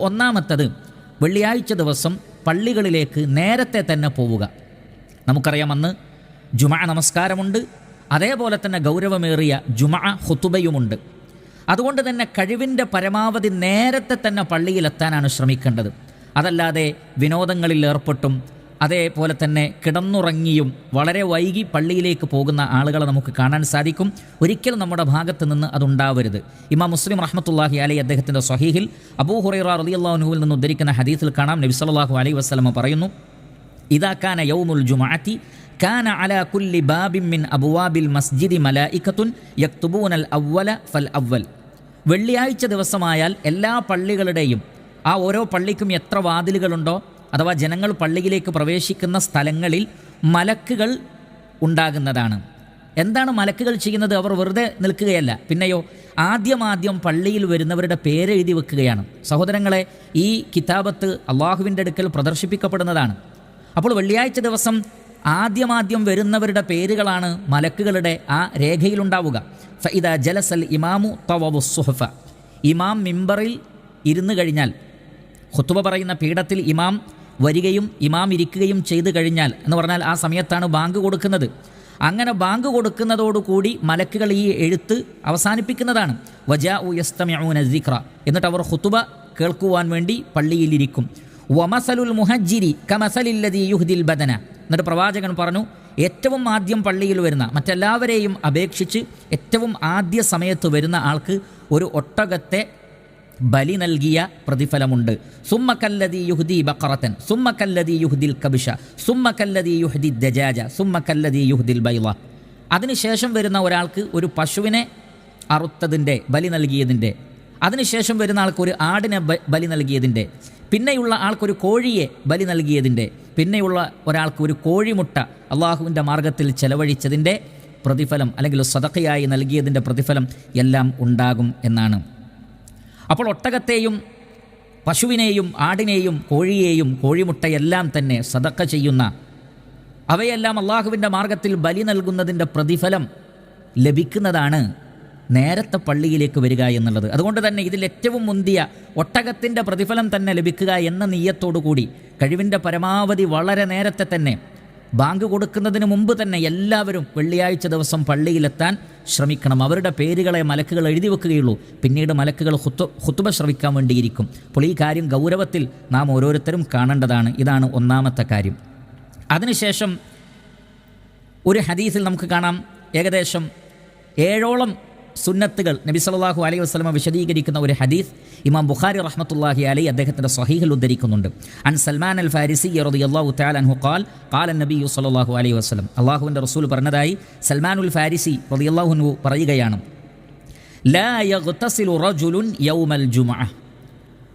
ഒന്നാമത്തത്, വെള്ളിയാഴ്ച ദിവസം പള്ളികളിലേക്ക് നേരത്തെ തന്നെ പോവുക. നമുക്കറിയാം, അന്ന് ജുമഅ നമസ്കാരമുണ്ട്, അതേപോലെ തന്നെ ഗൗരവമേറിയ ജുമഅ ഖുതുബയുമുണ്ട്. അതുകൊണ്ട് തന്നെ കഴിവിൻ്റെ പരമാവധി നേരത്തെ തന്നെ പള്ളിയിലെത്താനാണ് ശ്രമിക്കേണ്ടത്. അതല്ലാതെ വിനോദങ്ങളിൽ ഏർപ്പെട്ടും അതേപോലെ തന്നെ കിടന്നുറങ്ങിയും വളരെ വൈകി പള്ളിയിലേക്ക് പോകുന്ന ആളുകളെ നമുക്ക് കാണാൻ സാധിക്കും. ഒരിക്കലും നമ്മുടെ ഭാഗത്ത് നിന്ന് അതുണ്ടാവരുത്. ഇമാം മുസ്ലിം റഹ്മത്തുള്ളാഹി അലൈഹി അദ്ദേഹത്തിൻ്റെ സ്വഹീഹിൽ അബൂ ഹുറൈറ റളിയല്ലാഹു അൻഹുവിൽ നിന്ന് ഉദ്ധരിക്കുന്ന ഹദീസിൽ കാണാം, നബി സല്ലല്ലാഹു അലൈഹി വസല്ലം പറയുന്നു, ഇദാ കാന യൗമുൽ ജുമുഅത്തി കാന അലാ കുല്ലി ബാബിൻ മിൻ അബ്വാബിൽ മസ്ജിദി മലായികത്തുൻ യക്തുബൂനൽ അവ്വല ഫൽ അവ്വൽ. വെള്ളിയാഴ്ച ദിവസമായാൽ എല്ലാ പള്ളികളുടെയും ആ ഓരോ പള്ളിക്കും എത്ര വാതിലുകളുണ്ടോ അഥവാ ജനങ്ങൾ പള്ളിയിലേക്ക് പ്രവേശിക്കുന്ന സ്ഥലങ്ങളിൽ മലക്കുകൾ ഉണ്ടാകുന്നതാണ്. എന്താണ് മലക്കുകൾ ചെയ്യുന്നത്? അവർ വെറുതെ നിൽക്കുകയല്ല, പിന്നെയോ ആദ്യം പള്ളിയിൽ വരുന്നവരുടെ പേരെഴുതി വെക്കുകയാണ്. സഹോദരങ്ങളെ, ഈ കിതാബത്ത് അള്ളാഹുവിൻ്റെ അടുക്കൽ പ്രദർശിപ്പിക്കപ്പെടുന്നതാണ്. അപ്പോൾ വെള്ളിയാഴ്ച ദിവസം ആദ്യം വരുന്നവരുടെ പേരുകളാണ് മലക്കുകളുടെ ആ രേഖയിലുണ്ടാവുക. ഫഇദാ ജലസൽ ഇമാമു തവവു സുഹഫ. ഇമാം മിമ്പറിൽ ഇരുന്ന് കഴിഞ്ഞാൽ, ഖുതുബ പറയുന്ന പീഠത്തിൽ ഇമാം വരികയും ഇമാം ഇരിക്കുകയും ചെയ്തു കഴിഞ്ഞാൽ എന്ന് പറഞ്ഞാൽ ആ സമയത്താണ് ബാങ്ക് കൊടുക്കുന്നത്. അങ്ങനെ ബാങ്ക് കൊടുക്കുന്നതോടുകൂടി മലക്കുകൾ ഈ എഴുത്ത് അവസാനിപ്പിക്കുന്നതാണ്. വജാഉ യസ്തമിഊന സിക്ര. എന്നിട്ട് അവർ ഖുതുബ കേൾക്കുവാൻ വേണ്ടി പള്ളിയിലിരിക്കും. വമസലുൽ മുഹജ്ജിരി കമസലില്ലദീ യുഹ്ദിൽ ബദന. എന്നിട്ട് പ്രവാചകൻ പറഞ്ഞു, ഏറ്റവും ആദ്യം പള്ളിയിൽ വരുന്ന, മറ്റെല്ലാവരെയും അപേക്ഷിച്ച് ഏറ്റവും ആദ്യ സമയത്ത് വരുന്ന ആൾക്ക് ഒരു ഒട്ടകത്തെ ബലി നൽകിയ പ്രതിഫലമുണ്ട്. സുമ്മക്കല്ലദീ യുഹ്ദി ബഖറതൻ സുമ്മക്കല്ലദീ യുഹ്ദിൽ കബിഷ സുമ്മക്കല്ലദീ യുഹ്ദി ദജാജ സുമ്മക്കല്ലദീ യുഹ്ദിൽ ബൈള. അതിനുശേഷം വരുന്ന ഒരാൾക്ക് ഒരു പശുവിനെ അറുത്തതിൻ്റെ ബലി നൽകിയതിൻ്റെ, അതിനുശേഷം വരുന്ന ആൾക്ക് ഒരു ആടിനെ ബലി നൽകിയതിൻ്റെ, പിന്നെയുള്ള ആൾക്കൊരു കോഴിയെ ബലി നൽകിയതിൻ്റെ, പിന്നെയുള്ള ഒരാൾക്ക് ഒരു കോഴിമുട്ട അള്ളാഹുവിൻ്റെ മാർഗത്തിൽ ചെലവഴിച്ചതിൻ്റെ പ്രതിഫലം, അല്ലെങ്കിൽ സദഖയായി നൽകിയതിൻ്റെ പ്രതിഫലം എല്ലാം ഉണ്ടാകും എന്നാണ്. അപ്പോൾ ഒട്ടകത്തെയും പശുവിനെയും ആടിനെയും കോഴിയെയും കോഴിമുട്ടയെല്ലാം തന്നെ സദഖ ചെയ്യുന്ന, അവയെല്ലാം അള്ളാഹുവിൻ്റെ മാർഗത്തിൽ ബലി നൽകുന്നതിൻ്റെ പ്രതിഫലം ലഭിക്കുന്നതാണ് നേരത്തെ പള്ളിയിലേക്ക് വരിക എന്നുള്ളത്. അതുകൊണ്ട് തന്നെ ഇതിൽ ഏറ്റവും മുന്തിയ ഒട്ടകത്തിൻ്റെ പ്രതിഫലം തന്നെ ലഭിക്കുക എന്ന നിയ്യത്തോടു കൂടി കഴിവിൻ്റെ പരമാവധി വളരെ നേരത്തെ തന്നെ, ബാങ്ക് കൊടുക്കുന്നതിന് മുമ്പ് തന്നെ എല്ലാവരും വെള്ളിയാഴ്ച ദിവസം പള്ളിയിലെത്താൻ ശ്രമിക്കണം. അവരുടെ പേരുകളെ മലക്കുകൾ എഴുതി വെക്കുകയുള്ളൂ. പിന്നീട് മലക്കുകൾ ഖുതുബ ശ്രവിക്കാൻ വേണ്ടിയിരിക്കും. അപ്പോൾ ഈ കാര്യം ഗൗരവത്തിൽ നാം ഓരോരുത്തരും കാണേണ്ടതാണ്. ഇതാണ് ഒന്നാമത്തെ കാര്യം. അതിനുശേഷം ഒരു ഹദീസിൽ നമുക്ക് കാണാം, ഏകദേശം 7ഓളം സുന്നത്തുകൾ നബി സല്ലല്ലാഹു അലൈഹി വസല്ലം വിശദീകരിക്കുന്ന ഒരു ഹദീസ് ഇമാം ബുഖാരി റഹ്മത്തുള്ളാഹി അലൈഹി അദ്ദേഹത്തിൻ്റെ സ്വഹീഹിൽ ഉദ്ധരിക്കുന്നുണ്ട്. അൻ സൽമാൻ അൽ ഫാരിസി റളിയല്ലാഹു തആല അൻഹു ഖാൽ ഖാല നബി സല്ലല്ലാഹു അലൈഹി വസല്ലം. അല്ലാഹുവിൻ്റെ റസൂൽ പറഞ്ഞതായി സൽമാനുൽ ഫാരിസി റളിയല്ലാഹു അൻഹു പറയുകയാണ്, ലാ യഗ്തസിലു റജുലുൻ യൗമൽ ജുമുഅ.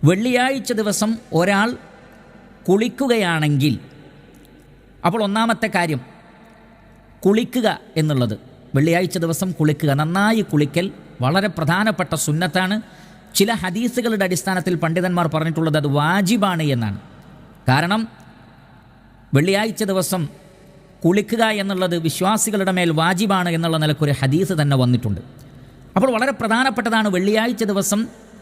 വെള്ളിയാഴ്ച ദിവസം ഒരാൾ കുളിക്കുകയാണെങ്കിൽ, അപ്പോൾ ഒന്നാമത്തെ കാര്യം കുളിക്കുക എന്നുള്ളത്, വെള്ളിയാഴ്ച ദിവസം കുളിക്കുക, നന്നായി കുളിക്കൽ വളരെ പ്രധാനപ്പെട്ട സുന്നത്താണ്. ചില ഹദീസുകളുടെ അടിസ്ഥാനത്തിൽ പണ്ഡിതന്മാർ പറഞ്ഞിട്ടുള്ളത് അത് വാജിബാണ് എന്നാണ്. കാരണം വെള്ളിയാഴ്ച ദിവസം കുളിക്കുക എന്നുള്ളത് വിശ്വാസികളുടെ മേൽ വാജിബാണ് എന്നുള്ള നിലക്കൊരു ഹദീസ് തന്നെ വന്നിട്ടുണ്ട്. അപ്പോൾ വളരെ പ്രധാനപ്പെട്ടതാണ് വെള്ളിയാഴ്ച ദിവസം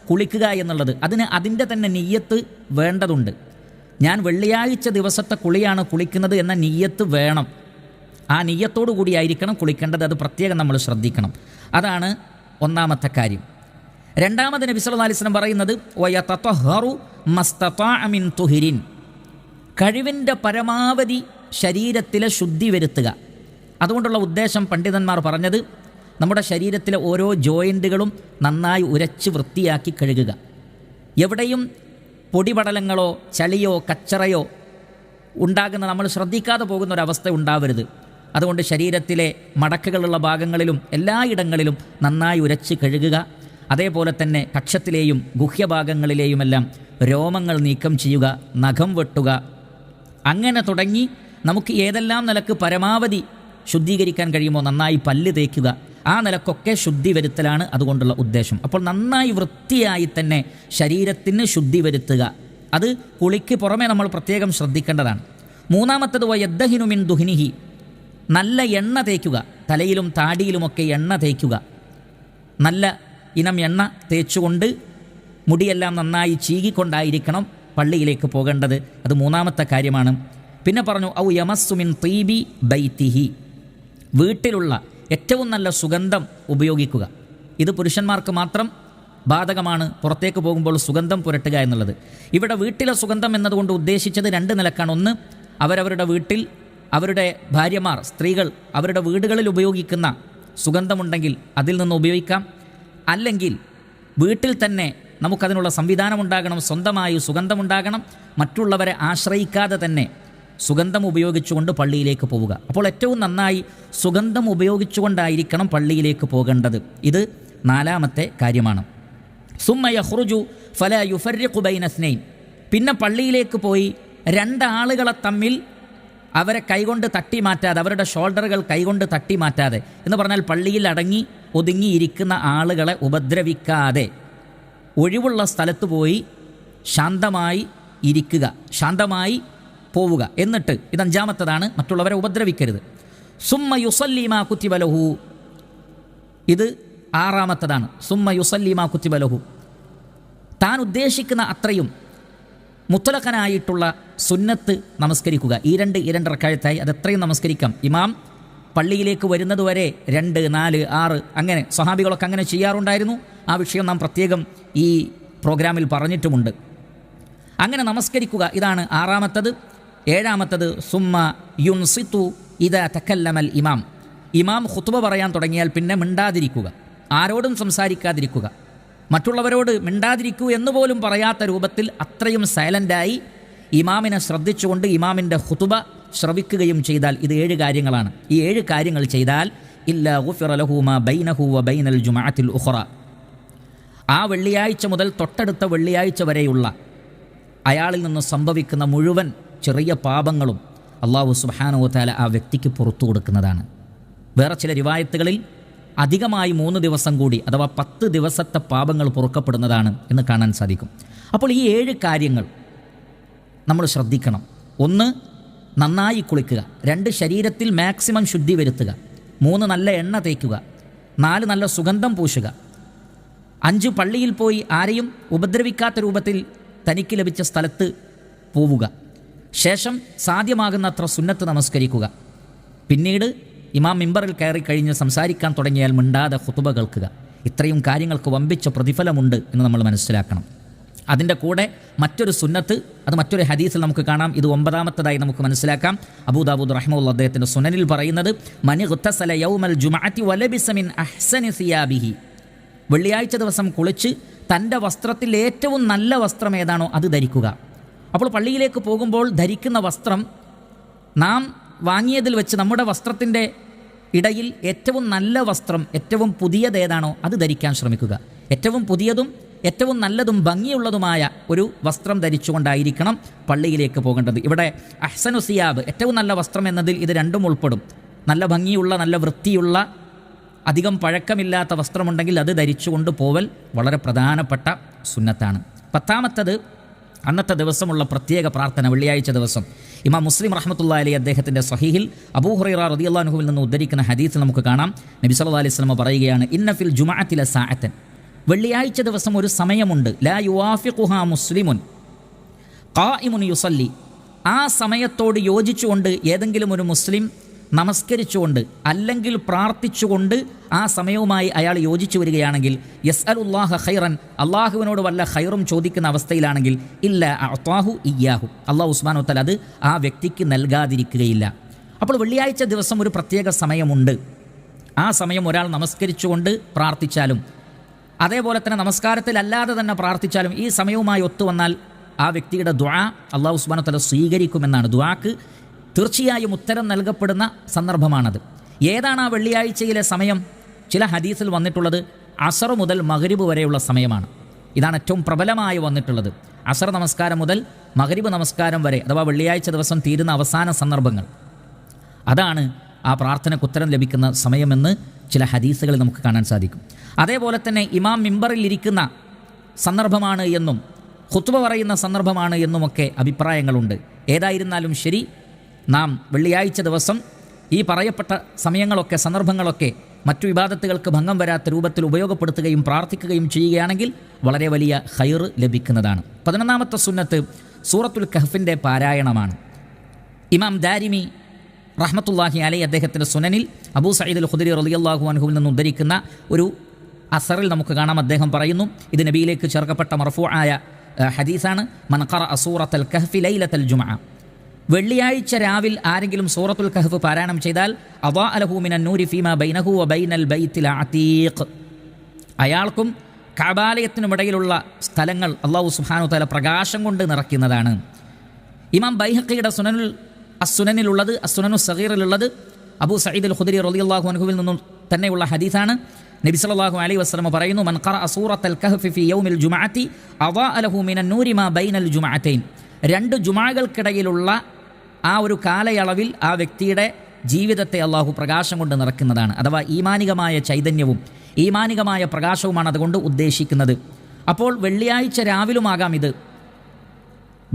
കുളിക്കുക എന്നുള്ളത്. അതിൻ്റെ തന്നെ നിയ്യത്ത് വേണ്ടതുണ്ട്. ഞാൻ വെള്ളിയാഴ്ച ദിവസത്തെ കുളിയാണ് കുളിക്കുന്നത് എന്ന നിയ്യത്ത് വേണം. ആ നിയ്യത്തോടു കൂടിയായിരിക്കണം കുളിക്കേണ്ടത്. അത് പ്രത്യേകം നമ്മൾ ശ്രദ്ധിക്കണം. അതാണ് ഒന്നാമത്തെ കാര്യം. രണ്ടാമത് നബി സല്ലല്ലാഹു അലൈഹി വസല്ലം പറയുന്നത്, വയതതഹറു മസ്തതാഅ മിൻ തുഹിരിൻ. കഴിവിൻ്റെ പരമാവധി ശരീരത്തിലെ ശുദ്ധി വരുത്തുക. അതുകൊണ്ടുള്ള ഉദ്ദേശം പണ്ഡിതന്മാർ പറഞ്ഞത്, നമ്മുടെ ശരീരത്തിലെ ഓരോ ജോയിൻറ്റുകളും നന്നായി ഉരച്ച് വൃത്തിയാക്കി കഴുകുക. എവിടെയും പൊടിപടലങ്ങളോ ചളിയോ കച്ചറയോ ഉണ്ടാകുന്ന, നമ്മൾ ശ്രദ്ധിക്കാതെ പോകുന്ന ഒരവസ്ഥ ഉണ്ടാവരുത്. അതുകൊണ്ട് ശരീരത്തിലെ മടക്കുകളുള്ള ഭാഗങ്ങളിലും എല്ലായിടങ്ങളിലും നന്നായി ഉരച്ച് കഴുകുക. അതേപോലെ തന്നെ കക്ഷത്തിലെയും ഗുഹ്യഭാഗങ്ങളിലെയുമെല്ലാം രോമങ്ങൾ നീക്കം ചെയ്യുക, നഖം വെട്ടുക. അങ്ങനെ തുടങ്ങി നമുക്ക് ഏതെല്ലാം നിലക്ക് പരമാവധി ശുദ്ധീകരിക്കാൻ കഴിയുമോ നന്നായി പല്ല് തേക്കുക. ആ നിലക്കൊക്കെ ശുദ്ധി വരുത്തലാണ് അതുകൊണ്ടുള്ള ഉദ്ദേശം. അപ്പോൾ നന്നായി വൃത്തിയായി തന്നെ ശരീരത്തിന് ശുദ്ധി വരുത്തുക. അത് കുളിക്ക് പുറമെ നമ്മൾ പ്രത്യേകം ശ്രദ്ധിക്കേണ്ടതാണ്. മൂന്നാമത്തത് വയദ്ദഹിനു മിൻ ദുഹ്നിഹി. നല്ല എണ്ണ തേക്കുക. തലയിലും താടിയിലുമൊക്കെ എണ്ണ തേക്കുക. നല്ല ഇനം എണ്ണ തേച്ചുകൊണ്ട് മുടിയെല്ലാം നന്നായി ചീകിക്കൊണ്ടായിരിക്കണം പള്ളിയിലേക്ക് പോകേണ്ടത്. അത് മൂന്നാമത്തെ കാര്യമാണ്. പിന്നെ പറഞ്ഞു ഔ യമസ്സുമിൻ തീബി ബൈത്തിഹി, വീട്ടിലുള്ള ഏറ്റവും നല്ല സുഗന്ധം ഉപയോഗിക്കുക. ഇത് പുരുഷന്മാർക്ക് മാത്രം ബാധകമാണ്, പുറത്തേക്ക് പോകുമ്പോൾ സുഗന്ധം പുരട്ടുക എന്നുള്ളത്. ഇവിടെ വീട്ടിലെ സുഗന്ധം എന്നതുകൊണ്ട് ഉദ്ദേശിച്ചത് രണ്ട് നിലക്കാണ്. ഒന്ന്, അവരവരുടെ വീട്ടിൽ അവരുടെ ഭാര്യമാർ, സ്ത്രീകൾ അവരുടെ വീടുകളിൽ ഉപയോഗിക്കുന്ന സുഗന്ധമുണ്ടെങ്കിൽ അതിൽ നിന്ന് ഉപയോഗിക്കാം. അല്ലെങ്കിൽ വീട്ടിൽ തന്നെ നമുക്കതിനുള്ള സംവിധാനമുണ്ടാകണം, സ്വന്തമായി സുഗന്ധമുണ്ടാകണം, മറ്റുള്ളവരെ ആശ്രയിക്കാതെ തന്നെ സുഗന്ധം ഉപയോഗിച്ചുകൊണ്ട് പള്ളിയിലേക്ക് പോവുക. അപ്പോൾ ഏറ്റവും നന്നായി സുഗന്ധം ഉപയോഗിച്ചുകൊണ്ടായിരിക്കണം പള്ളിയിലേക്ക് പോകേണ്ടത്. ഇത് നാലാമത്തെ കാര്യമാണ്. സുമ്മ യഖ്റുജു ഫലാ യുഫർരിഖു ബൈന ഇസ്നൈൻ, പിന്നെ പള്ളിയിലേക്ക് പോയി രണ്ടാളുകളെ തമ്മിൽ അവരെ കൈകൊണ്ട് തട്ടി മാറ്റാതെ, അവരുടെ ഷോൾഡറുകൾ കൈകൊണ്ട് തട്ടി മാറ്റാതെ, എന്ന് പറഞ്ഞാൽ പള്ളിയിൽ അടങ്ങി ഒതുങ്ങിയിരിക്കുന്ന ആളുകളെ ഉപദ്രവിക്കാതെ ഒഴിവുള്ള സ്ഥലത്ത് പോയി ശാന്തമായി ഇരിക്കുക, ശാന്തമായി പോവുക. എന്നിട്ട് ഇത് അഞ്ചാമത്തതാണ്, മറ്റുള്ളവരെ ഉപദ്രവിക്കരുത്. സുമ്മ യുസല്ലി മാ കുതിബ ലഹു, ഇത് ആറാമത്തതാണ്. സുമ്മ യുസല്ലി മാ കുതിബ ലഹു, താൻ ഉദ്ദേശിക്കുന്ന അത്രയും മുത്തലഖനായിട്ടുള്ള സുന്നത്ത് നമസ്കരിക്കുക. ഈ രണ്ട് റക്അത്തായി അതെത്രയും നമസ്കരിക്കാം. ഇമാം പള്ളിയിലേക്ക് വരുന്നതുവരെ 2, 4, 6 അങ്ങനെ സ്വഹാബികളൊക്കെ അങ്ങനെ ചെയ്യാറുണ്ടായിരുന്നു. ആ വിഷയം നാം പ്രത്യേകം ഈ പ്രോഗ്രാമിൽ പറഞ്ഞിട്ടുമുണ്ട്. അങ്ങനെ നമസ്കരിക്കുക, ഇതാണ് ആറാമത്തത്. ഏഴാമത്തത് സുമ്മ യുൻസിതു ഇദാ തകല്ലമൽ ഇമാം, ഇമാം ഖുത്ബ പറയാൻ തുടങ്ങിയാൽ പിന്നെ മിണ്ടാതിരിക്കുക, ആരോടും സംസാരിക്കാതിരിക്കുക, മറ്റുള്ളവരോട് മിണ്ടാതിരിക്കൂ എന്നുപോലും പറയാത്ത രൂപത്തിൽ അത്രയും സൈലൻ്റായി ഇമാമിനെ ശ്രദ്ധിച്ചുകൊണ്ട് ഇമാമിൻ്റെ ഖുത്ബ ശ്രവിക്കുകയും ചെയ്താൽ, ഇത് 7 കാര്യങ്ങളാണ്. ഈ 7 കാര്യങ്ങൾ ചെയ്താൽ ഇല്ലാ ഗുഫിറ ലഹു മാ ബൈനഹു വ ബൈനൽ ജുമഅത്തിൽ ഉഖറ, ആ വെള്ളിയാഴ്ച മുതൽ തൊട്ടടുത്ത വെള്ളിയാഴ്ച വരെയുള്ള അയാളിൽ നിന്ന് സംഭവിക്കുന്ന മുഴുവൻ ചെറിയ പാപങ്ങളും അല്ലാഹു സുബ്ഹാനഹു വ തആല ആ വ്യക്തിക്ക് പുറത്തു കൊടുക്കുന്നതാണ്. വേറെ ചില റിവായത്തുകളിൽ അധികമായി 3 ദിവസം കൂടി, അഥവാ 10 ദിവസത്തെ പാപങ്ങൾ പൊറുക്കപ്പെടുന്നതാണ് എന്ന് കാണാൻ സാധിക്കും. അപ്പോൾ ഈ 7 കാര്യങ്ങൾ നമ്മൾ ശ്രദ്ധിക്കണം. 1, നന്നായി കുളിക്കുക. 2, ശരീരത്തിൽ മാക്സിമം ശുദ്ധി വരുത്തുക. 3, നല്ല എണ്ണ തേക്കുക. 4, നല്ല സുഗന്ധം പൂശുക. 5, പള്ളിയിൽ പോയി ആരെയും ഉപദ്രവിക്കാത്ത രൂപത്തിൽ തനിക്ക് ലഭിച്ച സ്ഥലത്ത് പോവുക. ശേഷം സാധ്യമാകുന്നത്ര സുന്നത്ത് നമസ്കരിക്കുക. പിന്നീട് ഇമാം മിമ്പറിൽ കയറി കഴിഞ്ഞ് സംസാരിക്കാൻ തുടങ്ങിയാൽ മിണ്ടാതെ ഖുതുബ കേൾക്കുക. ഇത്രയും കാര്യങ്ങൾക്ക് വമ്പിച്ച പ്രതിഫലമുണ്ട് എന്ന് നമ്മൾ മനസ്സിലാക്കണം. അതിൻ്റെ കൂടെ മറ്റൊരു സുന്നത്ത്, അത് മറ്റൊരു ഹദീസിൽ നമുക്ക് കാണാം. ഇത് 9ാമത്തതായി നമുക്ക് മനസ്സിലാക്കാം. അബൂദാവൂദ് റഹിമഹുല്ലാഹ് അദ്ദേഹത്തിൻ്റെ സുനനിൽ പറയുന്നത്, മൻ ഇഗ്തസല യൗമൽ ജുമഅത്തി വലബിസ മിൻ അഹ്സനി സിയാബിഹി, വെള്ളിയാഴ്ച ദിവസം കുളിച്ച് തൻ്റെ വസ്ത്രത്തിൽ ഏറ്റവും നല്ല വസ്ത്രം ഏതാണോ അത് ധരിക്കുക. അപ്പോൾ പള്ളിയിലേക്ക് പോകുമ്പോൾ ധരിക്കുന്ന വസ്ത്രം നാം വാങ്ങിയതിൽ വെച്ച് നമ്മുടെ വസ്ത്രത്തിൻ്റെ ഇടയിൽ ഏറ്റവും നല്ല വസ്ത്രം, ഏറ്റവും പുതിയതേതാണോ അത് ധരിക്കാൻ ശ്രമിക്കുക. ഏറ്റവും പുതിയതും ഏറ്റവും നല്ലതും ഭംഗിയുള്ളതുമായ ഒരു വസ്ത്രം ധരിച്ചുകൊണ്ടായിരിക്കണം പള്ളിയിലേക്ക് പോകേണ്ടത്. ഇവിടെ അഹ്സനു സിയാബ്, ഏറ്റവും നല്ല വസ്ത്രം എന്നതിൽ ഇത് രണ്ടും ഉൾപ്പെടും. നല്ല ഭംഗിയുള്ള, നല്ല വൃത്തിയുള്ള, അധികം പഴക്കമില്ലാത്ത വസ്ത്രമുണ്ടെങ്കിൽ അത് ധരിച്ചുകൊണ്ട് പോവൽ വളരെ പ്രധാനപ്പെട്ട സുന്നത്താണ്. 10ാമത്തത് അന്നത്തെ ദിവസമുള്ള പ്രത്യേക പ്രാർത്ഥന. വെള്ളിയാഴ്ച ദിവസം ഇമാം മുസ്ലിം റഹ്മത്തുള്ളാഹി അലൈഹി അദ്ദേഹത്തിൻ്റെ സ്വഹീഹിൽ അബൂ ഹുറൈറ റളിയല്ലാഹു അൻഹുവിൽ നിന്ന് ഉദ്ധരിക്കുന്ന ഹദീസിൽ നമുക്ക് കാണാം, നബി സല്ലല്ലാഹു അലൈഹി വസല്ലം പറയുകയാണ്, ഇന്ന ഫിൽ ജുമഅത്തി ലസാഅത്തൻ, വെള്ളിയാഴ്ച ദിവസം ഒരു സമയമുണ്ട്, ലാ യുവാഫിഖുഹാ മുസ്ലിമുൻ ഖായിമുൻ യുസല്ലി, ആ സമയത്തോട് യോജിച്ചുകൊണ്ട് ഏതെങ്കിലും ഒരു മുസ്ലിം നമസ്കരിച്ചുകൊണ്ട് അല്ലെങ്കിൽ പ്രാർത്ഥിച്ചുകൊണ്ട് ആ സമയവുമായി അയാൾ യോജിച്ചു വരികയാണെങ്കിൽ, യസ്അലുല്ലാഹ ഖൈറൻ, അള്ളാഹുവിനോട് വല്ല ഖൈറും ചോദിക്കുന്ന അവസ്ഥയിലാണെങ്കിൽ, ഇല്ല അഅ്താഹു ഇയ്യാഹു, അള്ളാഹു സുബ്ഹാനഹു വ തആല അത് ആ വ്യക്തിക്ക് നൽകാതിരിക്കുകയില്ല. അപ്പോൾ വെള്ളിയാഴ്ച ദിവസം ഒരു പ്രത്യേക സമയമുണ്ട്. ആ സമയം ഒരാൾ നമസ്കരിച്ചുകൊണ്ട് പ്രാർത്ഥിച്ചാലും അതേപോലെ തന്നെ നമസ്കാരത്തിലല്ലാതെ തന്നെ പ്രാർത്ഥിച്ചാലും ഈ സമയവുമായി ഒത്തുവന്നാൽ ആ വ്യക്തിയുടെ ദുആ അള്ളാഹു സുബ്ഹാനഹു വ തആല സ്വീകരിക്കുമെന്നാണ്. ദുആക്ക് തീർച്ചയായും ഉത്തരം നൽകപ്പെടുന്ന സന്ദർഭമാണത്. ഏതാണ് ആ വെള്ളിയാഴ്ചയിലെ സമയം? ചില ഹദീസിൽ വന്നിട്ടുള്ളത് അസർ മുതൽ മഗ്രിബ് വരെയുള്ള സമയമാണ്. ഇതാണ് ഏറ്റവും പ്രബലമായി വന്നിട്ടുള്ളത്. അസർ നമസ്കാരം മുതൽ മഗ്രിബ് നമസ്കാരം വരെ, അഥവാ വെള്ളിയാഴ്ച ദിവസം തീരുന്ന അവസാന സന്ദർഭങ്ങൾ, അതാണ് ആ പ്രാർത്ഥനയ്ക്ക് ഉത്തരം ലഭിക്കുന്ന സമയമെന്ന് ചില ഹദീസുകളിൽ നമുക്ക് കാണാൻ സാധിക്കും. അതേപോലെ തന്നെ ഇമാം മിമ്പറിൽ ഇരിക്കുന്ന സന്ദർഭമാണ് എന്നും ഖുത്ബ പറയുന്ന സന്ദർഭമാണ് എന്നുമൊക്കെ അഭിപ്രായങ്ങളുണ്ട്. ഏതായിരുന്നാലും ശരി, നാം വെള്ളിയാഴ്ച ദിവസം ഈ പറയപ്പെട്ട സമയങ്ങളൊക്കെ, സന്ദർഭങ്ങളൊക്കെ മറ്റു ഇബാദത്തുകൾക്ക് ഭംഗം വരാത്ത രൂപത്തിൽ ഉപയോഗപ്പെടുത്തുകയും പ്രാർത്ഥിക്കുകയും ചെയ്യുകയാണെങ്കിൽ വളരെ വലിയ ഖൈർ ലഭിക്കുന്നതാണ്. 11ാമത്തെ സുന്നത്ത് സൂറത്തുൽ കഹ്ഫിൻ്റെ പാരായണമാണ്. ഇമാം ദാരിമി റഹ്മത്തുള്ളാഹി അലൈഹി അദ്ദേഹത്തിൻ്റെ സുനനിൽ അബൂ സഈദ് അൽ ഖുദരി റളിയല്ലാഹു അൻഹുവിൽ നിന്ന് ഉദ്ധരിക്കുന്ന ഒരു അസറിൽ നമുക്ക് കാണാം. അദ്ദേഹം പറയുന്നു, ഇത് നബിയിലേക്ക് ചേർക്കപ്പെട്ട മർഫൂആയ ഹദീസാണ്. മൻ ഖറഅ സൂറത്തുൽ കഹ്ഫി ലൈലത്തുൽ ജുമുഅ, വെള്ളിയാഴ്ച രാവിൽ ആരെങ്കിലും സൂറത്തുൽ കഹ്ഫ് പാരായണം ചെയ്താൽ അദാഅ ലഹു മിനൻ നൂരി ഫീമാ ബൈനഹു വ ബൈനൽ ബൈത്തിൽ അതീഖ്, അയാൾക്കും കഅബാലയത്തിനുമിടയിലുള്ള സ്ഥലങ്ങൾ അല്ലാഹു സുബ്ഹാനഹു വ തആല പ്രകാശം കൊണ്ട് നിറയ്ക്കുന്നതാണ്. ഇമാം ബൈഹഖിയുടെ സുനനിലുള്ളത് അസ്സുനനു സഗീറിലുള്ളത് അബൂ സഈദ് അൽ ഖുദരി റളിയല്ലാഹു അൻഹുവിൽ നിന്നും തന്നെയുള്ള ഹദീസാണ്. നബി സല്ലല്ലാഹു അലൈഹി വസല്ലം പറയുന്നു, മൻ ഖറഅ സൂറത്തുൽ കഹ്ഫി ഫീ യൗമിൽ ജുമുഅത്തി അദാഅ ലഹു മിനൻ നൂരി മാ ബൈനൽ ജുമുഅത്തൈൻ, രണ്ട് ജുമുഅകൾക്കിടയിലുള്ള ആ ഒരു കാലയളവിൽ ആ വ്യക്തിയുടെ ജീവിതത്തെ അള്ളാഹു പ്രകാശം കൊണ്ട് നിറയ്ക്കുന്നതാണ്. അഥവാ ഈമാനികമായ ചൈതന്യവും ഈമാനികമായ പ്രകാശവുമാണ് അതുകൊണ്ട് ഉദ്ദേശിക്കുന്നത്. അപ്പോൾ വെള്ളിയാഴ്ച രാവിലുമാകാം ഇത്,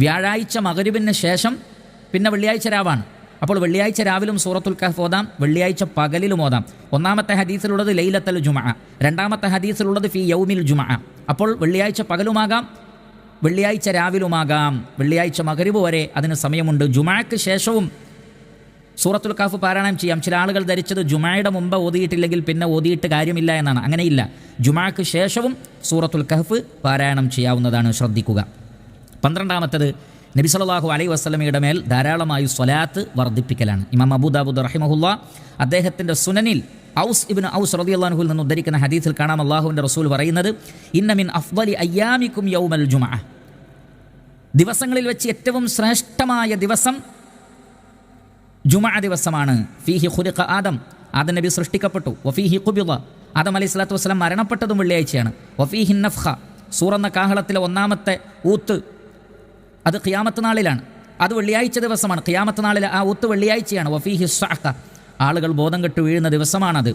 വ്യാഴാഴ്ച മഗ്‌രിബിന് ശേഷം പിന്നെ വെള്ളിയാഴ്ച രാവാണ്. അപ്പോൾ വെള്ളിയാഴ്ച രാവിലും സൂറത്തുൽ കഹ്ഫ് ഓതാം, വെള്ളിയാഴ്ച പകലിലും ഓതാം. ഒന്നാമത്തെ ഹദീസിലുള്ളത് ലൈലത്തുൽ ജുമുഅ, രണ്ടാമത്തെ ഹദീസിലുള്ളത് ഫീ യൗമിൽ ജുമുഅ. അപ്പോൾ വെള്ളിയാഴ്ച പകലുമാകാം, വെള്ളിയാഴ്ച രാവിലുമാകാം, വെള്ളിയാഴ്ച മഗ്‌രിബ് വരെ അതിന് സമയമുണ്ട്. ജുമുഅക്ക് ശേഷവും സൂറത്തുൽ കഹ്ഫ് പാരായണം ചെയ്യാം. ചില ആളുകൾ ധരിച്ചത് ജുമുഅയുടെ മുമ്പ് ഓതിയിട്ടില്ലെങ്കിൽ പിന്നെ ഓതിയിട്ട് കാര്യമില്ല എന്നാണ്. അങ്ങനെയില്ല, ജുമുഅക്ക് ശേഷവും സൂറത്തുൽ കഹ്ഫ് പാരായണം ചെയ്യാവുന്നതാണ്. ശ്രദ്ധിക്കുക. 12ാമത്തേത് നബി സല്ലല്ലാഹു അലൈഹി വസല്ലമയുടെ മേൽ ധാരാളമായി സ്വലാത്ത് വർദ്ധിപ്പിക്കലാണ്. ഇമാം അബൂ ദാവൂദ് റഹിമഹുല്ലാ അദ്ദേഹത്തിൻ്റെ സുനനിൽ ഔസ് ഇബ്നു ഔസ് റളിയല്ലാഹു അൻഹുവിൽ നിന്ന് ഉദ്ധരിക്കുന്ന ഹദീസിൽ കാണാം, അല്ലാഹുവിൻ്റെ റസൂൽ പറയുന്നത്, ഇന്ന മിൻ അഫ്ളലി അയ്യാമിക്കും യൗമൽ ജുമുഅ, ദിവസങ്ങളിൽ വെച്ച് ഏറ്റവും ശ്രേഷ്ഠമായ ദിവസം ജുമുഅ ദിവസമാണ്. ഫീഹി ഖുലിഖ ആദം, ആദം നബി സൃഷ്ടിക്കപ്പെട്ടു. വഫീഹി ഖുബിള, ആദം അലൈഹി സ്വലാത്തു വസ്സലാം മരണപ്പെട്ടതും വെള്ളിയാഴ്ചയാണ്. വഫീഹി നഫ്ഖ, സൂറെന്ന കാഹളത്തിലെ ഒന്നാമത്തെ ഊത്ത് അത് ഖിയാമത്ത് നാളിലാണ്, അത് വെള്ളിയാഴ്ച ദിവസമാണ്. ഖിയാമത്ത് നാളിലെ ആ ഊത്ത് വെള്ളിയാഴ്ചയാണ്. വഫീഹി സഅഖ, ആളുകൾ ബോധം കെട്ട് വീഴുന്ന ദിവസമാണത്.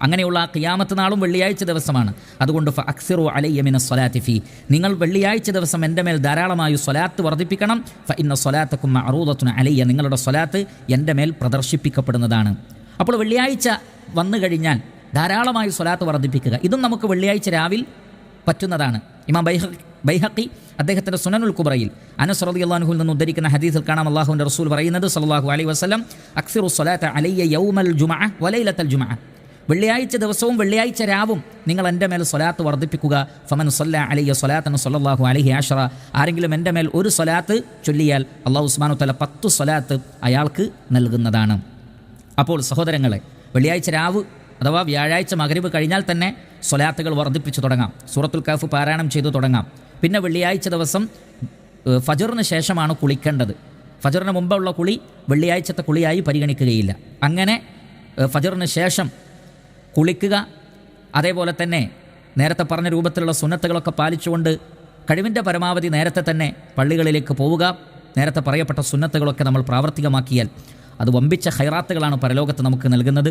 അങ്ങനെയുള്ള ആ ഖിയാമത്ത് നാളും വെള്ളിയാഴ്ച ദിവസമാണ്. അതുകൊണ്ട് ഫഅക്സിറു അലയ്യ മിനസ് സ്വലാത്തി ഫീ, നിങ്ങൾ വെള്ളിയാഴ്ച ദിവസം എൻ്റെ മേൽ ധാരാളമായി സ്വലാത്ത് വർദ്ധിപ്പിക്കണം. ഫഇന്ന സ്വലാത്തക്കും മഅറൂദത്തുൻ അലയ്യ, നിങ്ങളുടെ സ്വലാത്ത് എൻ്റെ മേൽ പ്രദർശിപ്പിക്കപ്പെടുന്നതാണ്. അപ്പോൾ വെള്ളിയാഴ്ച വന്നു കഴിഞ്ഞാൽ ധാരാളമായി സ്വലാത്ത് വർദ്ധിപ്പിക്കുക. ഇതും നമുക്ക് വെള്ളിയാഴ്ച രാവിൽ പറ്റുന്നതാണ്. ഇമാം ബൈഹഖി അദ്ദേഹത്തിൻ്റെ സുനനുൽ കുബ്രയിൽ അനസ് റളിയല്ലാഹു അൻഹുവിൽ നിന്ന് ഉദ്ധരിക്കുന്ന ഹദീസിൽ കാണാം, അല്ലാഹുവിൻ്റെ റസൂൽ പറയുന്നത് സല്ലല്ലാഹു അലൈഹി വസല്ലം, അക്സിറു സ്വലാത്ത അലയ്യ യൗമൽ ജുമുഅ വലൈലത്തുൽ ജുമുഅ, വെള്ളിയാഴ്ച ദിവസവും വെള്ളിയാഴ്ച രാവും നിങ്ങൾ എൻ്റെ മേൽ സ്വലാത്ത് വർദ്ധിപ്പിക്കുക. ഫമൻ സല്ല അലയ്യ സ്വലാത്തൻ സല്ലല്ലാഹു അലൈഹി അശ്റ, ആരെങ്കിലും എൻ്റെ മേൽ ഒരു സ്വലാത്ത് ചൊല്ലിയാൽ അല്ലാഹു സുബ്ഹാനഹു വ തആല 10 സ്വലാത്ത് അയാൾക്ക് നൽകുന്നതാണ്. അപ്പോൾ സഹോദരങ്ങളെ, വെള്ളിയാഴ്ച രാവ് അഥവാ വ്യാഴാഴ്ച മഗ്‌രിബ് കഴിഞ്ഞാൽ തന്നെ സ്വലാത്തുകൾ വർദ്ധിപ്പിച്ച് തുടങ്ങാം. സൂറത്തുൽ കഹ്ഫ് പാരായണം ചെയ്തു തുടങ്ങാം. പിന്നെ വെള്ളിയാഴ്ച ദിവസം ഫജ്റിന് ശേഷമാണ് കുളിക്കേണ്ടത്. ഫജ്റിന് മുമ്പുള്ള കുളി വെള്ളിയാഴ്ചത്തെ കുളിയായി പരിഗണിക്കുകയില്ല. അങ്ങനെ ഫജ്റിന് ശേഷം കുളിക്കുക. അതേപോലെ തന്നെ നേരത്തെ പറഞ്ഞ രൂപത്തിലുള്ള സുന്നത്തുകളൊക്കെ പാലിച്ചുകൊണ്ട് കഴിവിൻ്റെ പരമാവധി നേരത്തെ തന്നെ പള്ളികളിലേക്ക് പോവുക. നേരത്തെ പറയപ്പെട്ട സുന്നത്തുകളൊക്കെ നമ്മൾ പ്രാവർത്തികമാക്കിയാൽ അത് വമ്പിച്ച ഖൈറാത്തുകളാണ് പരലോകത്ത് നമുക്ക് നൽകുന്നത്.